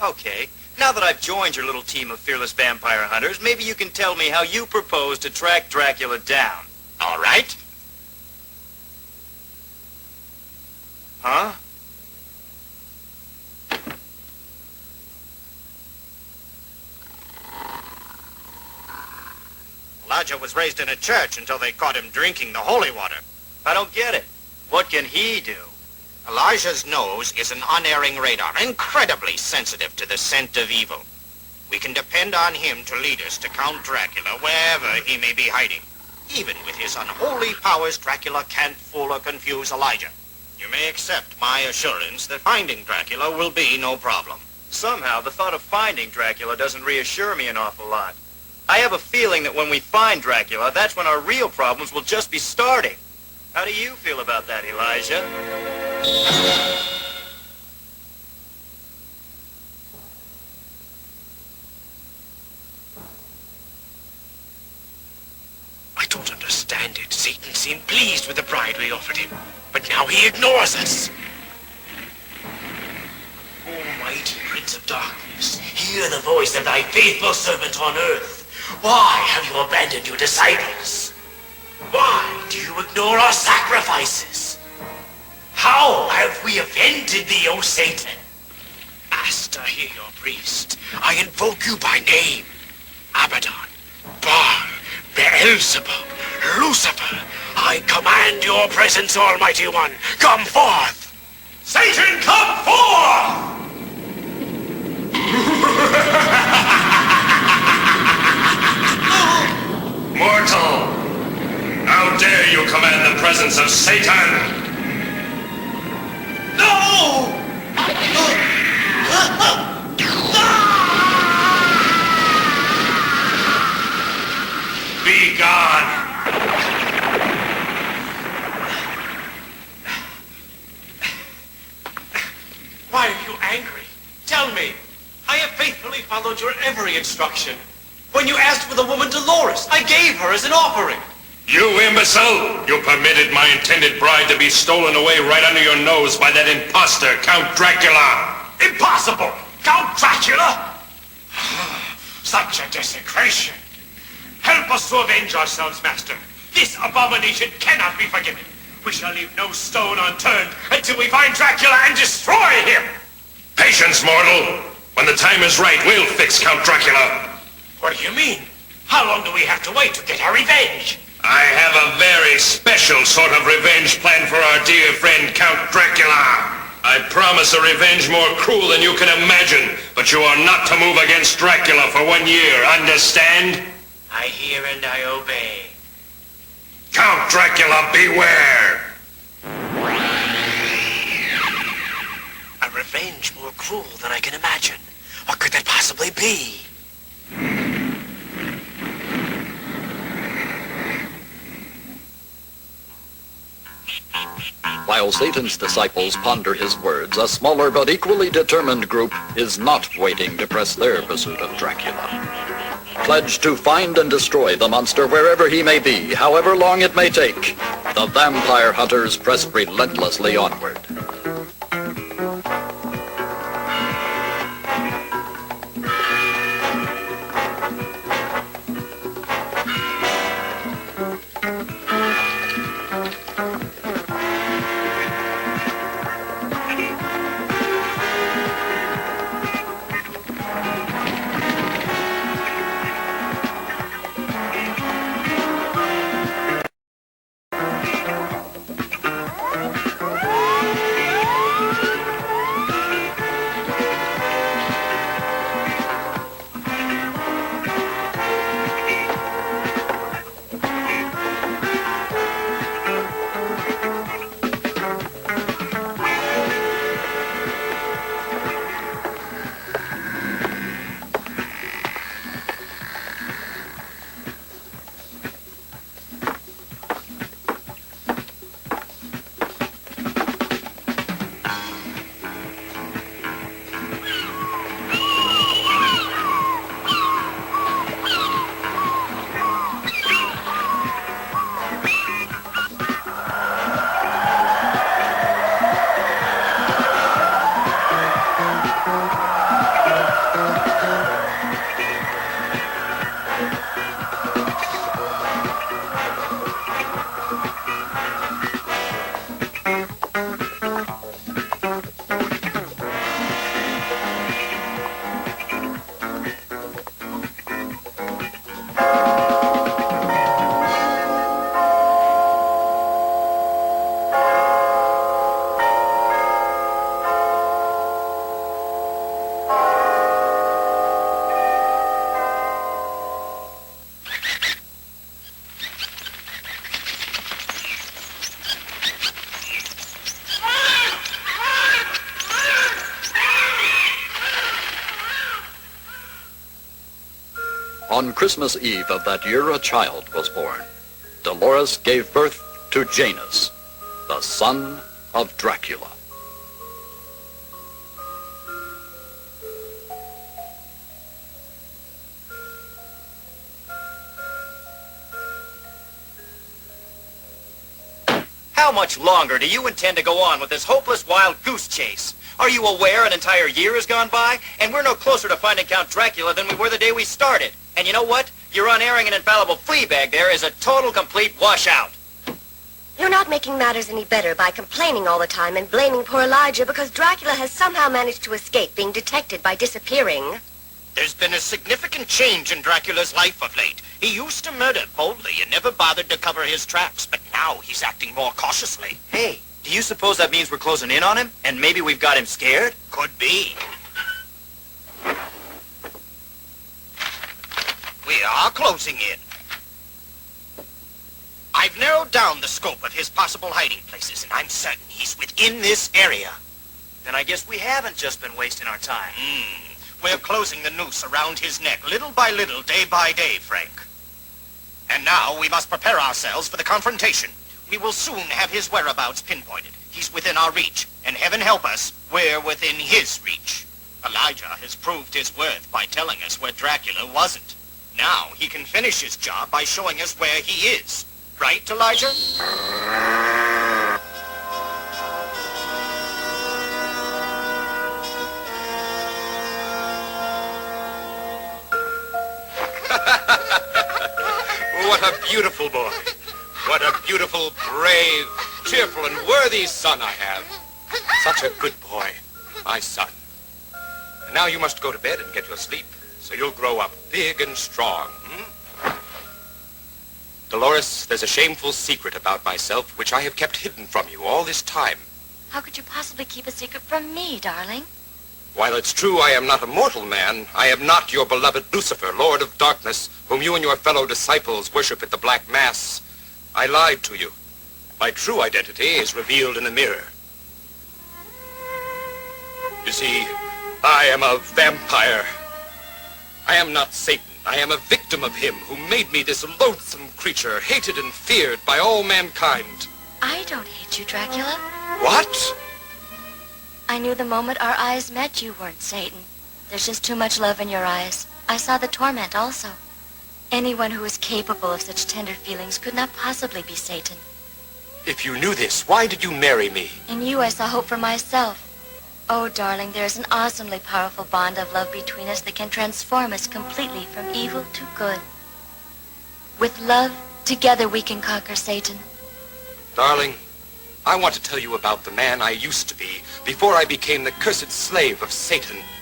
Okay, now that I've joined your little team of fearless vampire hunters, maybe you can tell me how you propose to track Dracula down. All right. Huh? Elijah was raised in a church until they caught him drinking the holy water. I don't get it. What can he do? Elijah's nose is an unerring radar, incredibly sensitive to the scent of evil. We can depend on him to lead us to Count Dracula wherever he may be hiding. Even with his unholy powers, Dracula can't fool or confuse Elijah. You may accept my assurance that finding Dracula will be no problem. Somehow, the thought of finding Dracula doesn't reassure me an awful lot. I have a feeling that when we find Dracula, that's when our real problems will just be starting. How do you feel about that, Elijah? I don't understand it. Satan seemed pleased with the bride we offered him, but now he ignores us. Almighty Prince of Darkness, hear the voice of thy faithful servant on earth. Why have you abandoned your disciples? Why do you ignore our sacrifices? How have we offended thee, O Satan? Master, hear your priest. I invoke you by name. Abaddon, Baal, Beelzebub, Lucifer. I command your presence, Almighty One. Come forth! Satan, come forth! Mortal! How dare you command the presence of Satan? No! Be gone! Why are you angry? Tell me. I have faithfully followed your every instruction. When you asked for the woman Dolores, I gave her as an offering. You imbecile! You permitted my intended bride to be stolen away right under your nose by that imposter, Count Dracula! Impossible! Count Dracula? Such a desecration! Help us to avenge ourselves, Master. This abomination cannot be forgiven. We shall leave no stone unturned until we find Dracula and destroy him! Patience, mortal! When the time is right, we'll fix Count Dracula! What do you mean? How long do we have to wait to get our revenge? I have a very special sort of revenge plan for our dear friend Count Dracula. I promise a revenge more cruel than you can imagine, but you are not to move against Dracula for 1 year, understand? I hear and I obey. Count Dracula, beware! A revenge more cruel than I can imagine. What could that possibly be? While Satan's disciples ponder his words, a smaller but equally determined group is not waiting to press their pursuit of Dracula. Pledged to find and destroy the monster wherever he may be, however long it may take, the vampire hunters press relentlessly onward. On Christmas Eve of that year, a child was born. Dolores gave birth to Janus, the son of Dracula. How much longer do you intend to go on with this hopeless wild goose chase? Are you aware an entire year has gone by, and we're no closer to finding Count Dracula than we were the day we started? And you know what? Your unerring and infallible flea bag there is a total, complete washout. You're not making matters any better by complaining all the time and blaming poor Elijah because Dracula has somehow managed to escape being detected by disappearing. There's been a significant change in Dracula's life of late. He used to murder boldly and never bothered to cover his tracks, but now he's acting more cautiously. Hey, do you suppose that means we're closing in on him? And maybe we've got him scared? Could be. We are closing in. I've narrowed down the scope of his possible hiding places, and I'm certain he's within this area. Then I guess we haven't just been wasting our time. We're closing the noose around his neck, little by little, day by day, Frank. And now we must prepare ourselves for the confrontation. We will soon have his whereabouts pinpointed. He's within our reach, and heaven help us, we're within his reach. Elijah has proved his worth by telling us where Dracula wasn't. Now he can finish his job by showing us where he is. Right, Elijah? What a beautiful boy. What a beautiful, brave, cheerful, and worthy son I have. Such a good boy, my son. And now you must go to bed and get your sleep, so you'll grow up big and strong. Dolores, there's a shameful secret about myself which I have kept hidden from you all this time. How could you possibly keep a secret from me, darling? While it's true I am not a mortal man, I am not your beloved Lucifer, Lord of Darkness, whom you and your fellow disciples worship at the Black Mass. I lied to you. My true identity is revealed in a mirror. You see, I am a vampire. I am not Satan. I am a victim of him who made me this loathsome creature, hated and feared by all mankind. I don't hate you, Dracula. What? I knew the moment our eyes met you weren't Satan. There's just too much love in your eyes. I saw the torment also. Anyone who is capable of such tender feelings could not possibly be Satan. If you knew this, why did you marry me? In you I saw hope for myself. Oh, darling, there's an awesomely powerful bond of love between us that can transform us completely from evil to good. With love, together we can conquer Satan. Darling, I want to tell you about the man I used to be before I became the cursed slave of Satan.